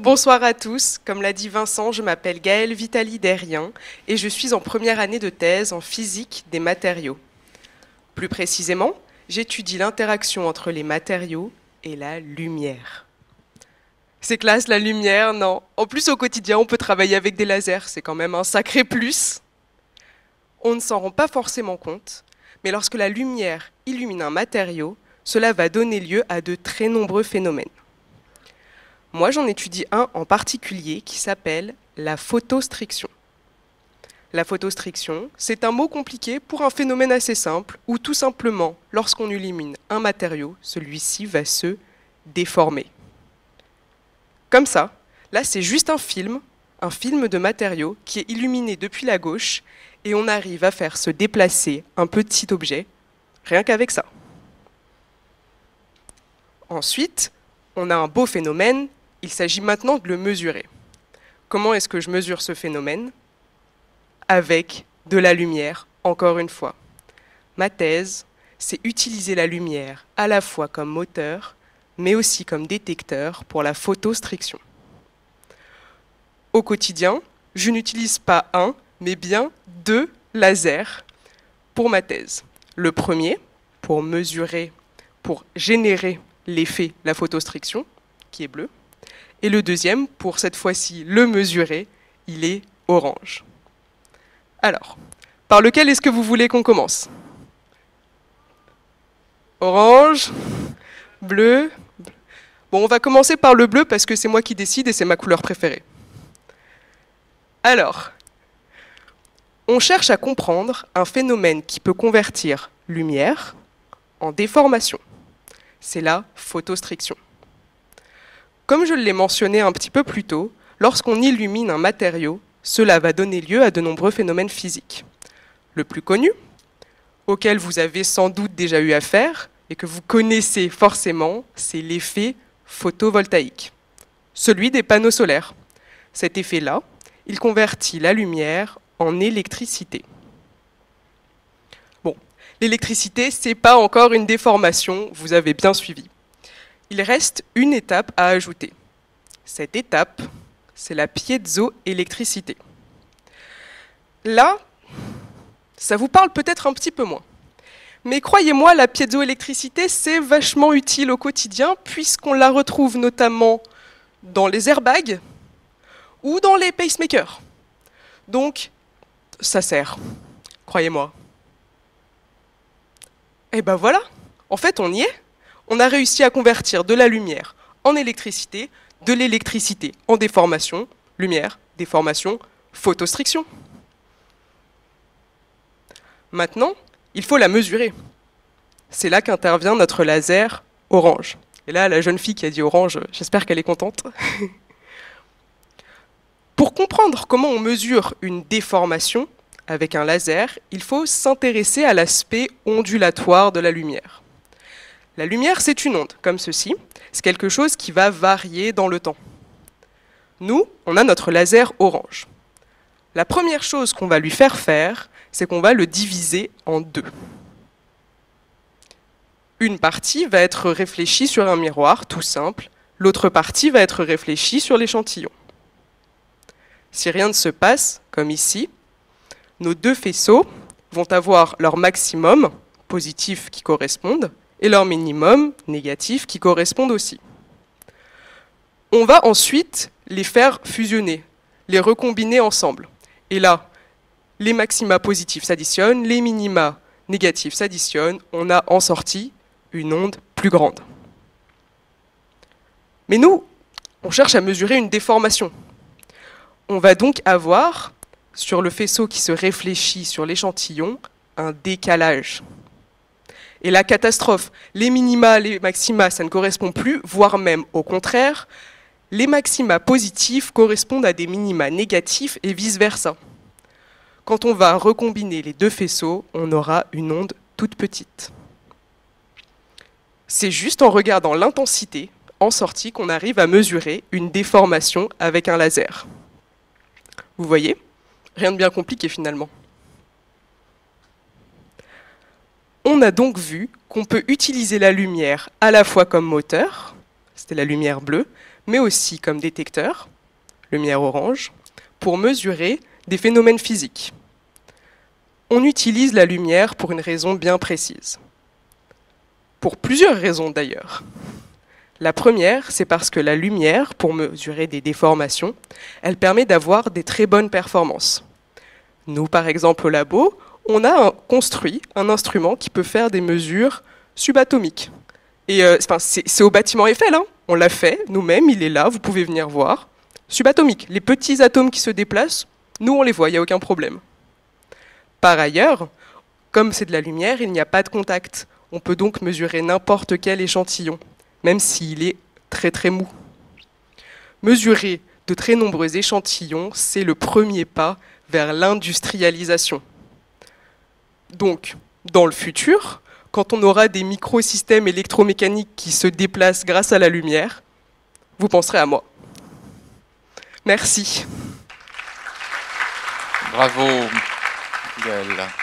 Bonsoir à tous. Comme l'a dit Vincent, je m'appelle Gaëlle Vitali-Derrien et je suis en première année de thèse en physique des matériaux. Plus précisément, j'étudie l'interaction entre les matériaux et la lumière. C'est classe la lumière, non? En plus au quotidien, on peut travailler avec des lasers, c'est quand même un sacré plus. On ne s'en rend pas forcément compte, mais lorsque la lumière illumine un matériau, cela va donner lieu à de très nombreux phénomènes. Moi, j'en étudie un en particulier qui s'appelle la photostriction. La photostriction, c'est un mot compliqué pour un phénomène assez simple où tout simplement, lorsqu'on illumine un matériau, celui-ci va se déformer. Comme ça, là c'est juste un film de matériau qui est illuminé depuis la gauche et on arrive à faire se déplacer un petit objet, rien qu'avec ça. Ensuite, on a un beau phénomène, il s'agit maintenant de le mesurer. Comment est-ce que je mesure ce phénomène? Avec de la lumière, encore une fois. Ma thèse, c'est utiliser la lumière à la fois comme moteur, mais aussi comme détecteur pour la photostriction. Au quotidien, je n'utilise pas un, mais bien 2 lasers pour ma thèse. Le premier, pour mesurer, pour générer l'effet, la photostriction, qui est bleu. Et le deuxième, pour cette fois-ci le mesurer, il est orange. Alors, par lequel est-ce que vous voulez qu'on commence? Orange, bleu. Bon, on va commencer par le bleu parce que c'est moi qui décide et c'est ma couleur préférée. Alors, on cherche à comprendre un phénomène qui peut convertir lumière en déformation. C'est la photostriction. Comme je l'ai mentionné un petit peu plus tôt, lorsqu'on illumine un matériau, cela va donner lieu à de nombreux phénomènes physiques. Le plus connu, auquel vous avez sans doute déjà eu affaire et que vous connaissez forcément, c'est l'effet photovoltaïque, celui des panneaux solaires. Cet effet-là, il convertit la lumière en électricité. Bon, l'électricité, ce n'est pas encore une déformation, vous avez bien suivi. Il reste une étape à ajouter. Cette étape, c'est la piézoélectricité. Là, ça vous parle peut-être un petit peu moins. Mais croyez-moi, la piézoélectricité, c'est vachement utile au quotidien puisqu'on la retrouve notamment dans les airbags ou dans les pacemakers. Donc, ça sert, croyez-moi. Et ben voilà, en fait, on y est. On a réussi à convertir de la lumière en électricité, de l'électricité en déformation, lumière, déformation, photostriction. Maintenant, il faut la mesurer. C'est là qu'intervient notre laser orange. Et là, la jeune fille qui a dit orange, j'espère qu'elle est contente. Pour comprendre comment on mesure une déformation avec un laser, il faut s'intéresser à l'aspect ondulatoire de la lumière. La lumière, c'est une onde, comme ceci. C'est quelque chose qui va varier dans le temps. Nous, on a notre laser orange. La première chose qu'on va lui faire, c'est qu'on va le diviser en 2. Une partie va être réfléchie sur un miroir, tout simple. L'autre partie va être réfléchie sur l'échantillon. Si rien ne se passe, comme ici, nos 2 faisceaux vont avoir leur maximum, positif qui correspondent, et leur minimum, négatif, qui correspondent aussi. On va ensuite les faire fusionner, les recombiner ensemble. Et là, les maxima positifs s'additionnent, les minima négatifs s'additionnent, on a en sortie une onde plus grande. Mais nous, on cherche à mesurer une déformation. On va donc avoir, sur le faisceau qui se réfléchit sur l'échantillon, un décalage. Et la catastrophe, les minima, les maxima, ça ne correspond plus, voire même au contraire, les maxima positifs correspondent à des minima négatifs et vice-versa. Quand on va recombiner les 2 faisceaux, on aura une onde toute petite. C'est juste en regardant l'intensité en sortie qu'on arrive à mesurer une déformation avec un laser. Vous voyez? Rien de bien compliqué finalement. On a donc vu qu'on peut utiliser la lumière à la fois comme moteur, c'était la lumière bleue, mais aussi comme détecteur, lumière orange, pour mesurer des phénomènes physiques. On utilise la lumière pour une raison bien précise. Pour plusieurs raisons d'ailleurs. La première, c'est parce que la lumière, pour mesurer des déformations, elle permet d'avoir des très bonnes performances. Nous, par exemple, au labo, on a construit un instrument qui peut faire des mesures subatomiques. Et c'est au bâtiment Eiffel, hein. On l'a fait nous-mêmes, il est là, vous pouvez venir voir. Subatomique, les petits atomes qui se déplacent, nous on les voit, il n'y a aucun problème. Par ailleurs, comme c'est de la lumière, il n'y a pas de contact. On peut donc mesurer n'importe quel échantillon, même s'il est très très mou. Mesurer de très nombreux échantillons, c'est le premier pas vers l'industrialisation. Donc, dans le futur, quand on aura des microsystèmes électromécaniques qui se déplacent grâce à la lumière, vous penserez à moi. Merci. Bravo, Gaëlle.